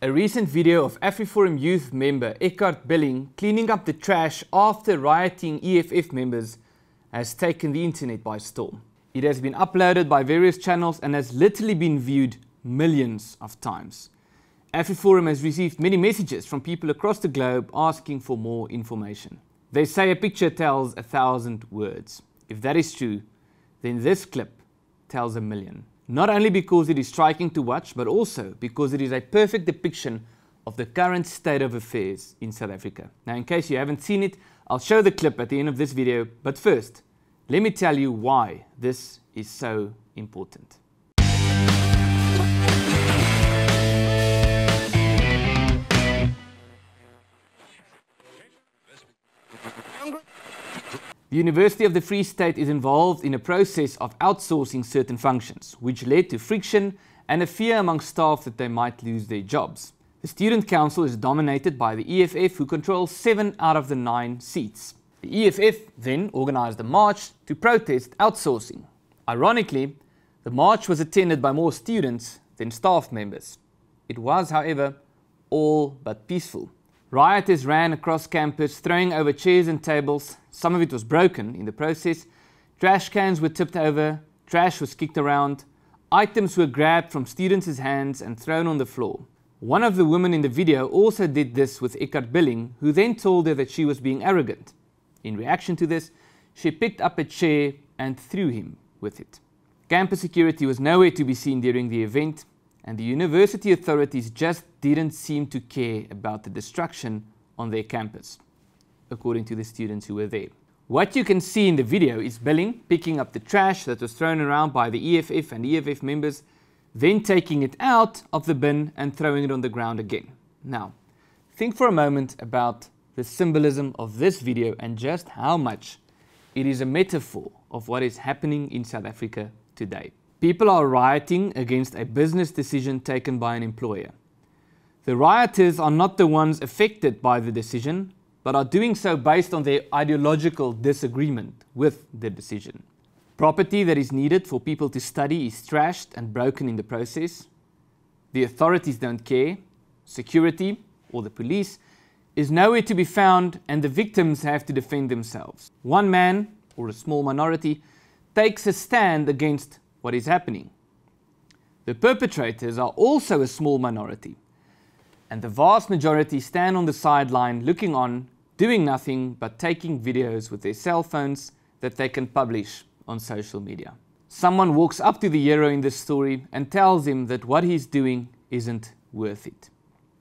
A recent video of AfriForum Youth member Eckard Billing cleaning up the trash after rioting EFF members has taken the internet by storm. It has been uploaded by various channels and has literally been viewed millions of times. AfriForum has received many messages from people across the globe asking for more information. They say a picture tells 1,000 words. If that is true, then this clip tells 1,000,000. Not only because it is striking to watch, but also because it is a perfect depiction of the current state of affairs in South Africa. Now, in case you haven't seen it, I'll show the clip at the end of this video, but first, let me tell you why this is so important. The University of the Free State is involved in a process of outsourcing certain functions, which led to friction and a fear among staff that they might lose their jobs. The Student Council is dominated by the EFF, who control 7 out of the 9 seats. The EFF then organized a march to protest outsourcing. Ironically, the march was attended by more students than staff members. It was, however, all but peaceful. Rioters ran across campus, throwing over chairs and tables. Some of it was broken in the process. Trash cans were tipped over, trash was kicked around, items were grabbed from students' hands and thrown on the floor. One of the women in the video also did this with Eckard Billing, who then told her that she was being arrogant. In reaction to this, she picked up a chair and threw him with it. Campus security was nowhere to be seen during the event, and the university authorities just didn't seem to care about the destruction on their campus, according to the students who were there. What you can see in the video is Billing picking up the trash that was thrown around by the EFF and EFF members, then taking it out of the bin and throwing it on the ground again. Now, think for a moment about the symbolism of this video and just how much it is a metaphor of what is happening in South Africa today. People are rioting against a business decision taken by an employer. The rioters are not the ones affected by the decision, but are doing so based on their ideological disagreement with the decision. Property that is needed for people to study is trashed and broken in the process. The authorities don't care. Security, or the police, is nowhere to be found, and the victims have to defend themselves. One man, or a small minority, takes a stand against what is happening. The perpetrators are also a small minority, and the vast majority stand on the sideline looking on, doing nothing but taking videos with their cell phones that they can publish on social media. Someone walks up to the hero in this story and tells him that what he's doing isn't worth it.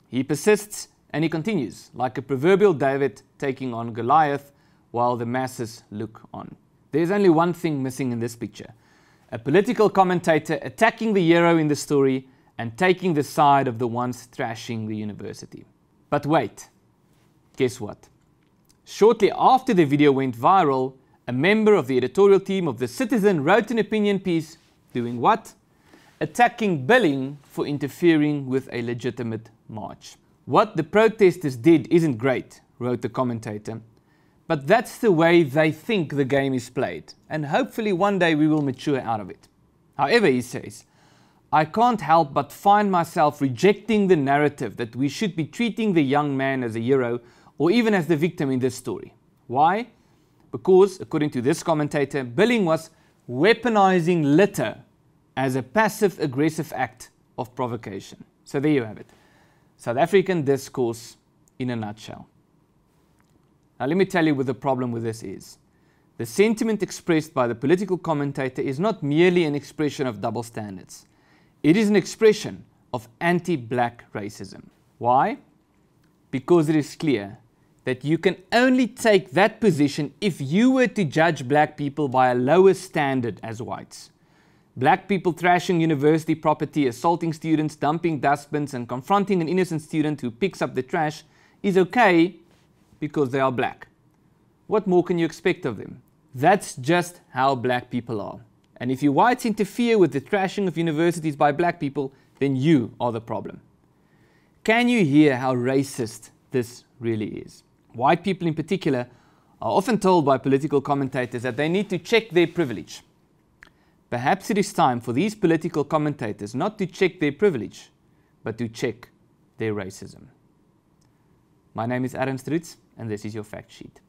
He persists and he continues, like a proverbial David taking on Goliath while the masses look on. There's only one thing missing in this picture: a political commentator attacking the hero in the story and taking the side of the ones thrashing the university. But wait, guess what? Shortly after the video went viral, a member of the editorial team of The Citizen wrote an opinion piece doing what? Attacking Billing for interfering with a legitimate march. What the protesters did isn't great, wrote the commentator, but that's the way they think the game is played, and hopefully one day we will mature out of it. However, he says, I can't help but find myself rejecting the narrative that we should be treating the young man as a hero or even as the victim in this story. Why? Because, according to this commentator, Billing was weaponizing litter as a passive-aggressive act of provocation. So there you have it. South African discourse in a nutshell. Now let me tell you what the problem with this is. The sentiment expressed by the political commentator is not merely an expression of double standards. It is an expression of anti-black racism. Why? Because it is clear that you can only take that position if you were to judge black people by a lower standard as whites. Black people trashing university property, assaulting students, dumping dustbins, and confronting an innocent student who picks up the trash is okay because they are black. What more can you expect of them? That's just how black people are. And if you whites interfere with the trashing of universities by black people, then you are the problem. Can you hear how racist this really is? White people in particular are often told by political commentators that they need to check their privilege. Perhaps it is time for these political commentators not to check their privilege, but to check their racism. My name is Ernst, and this is your fact sheet.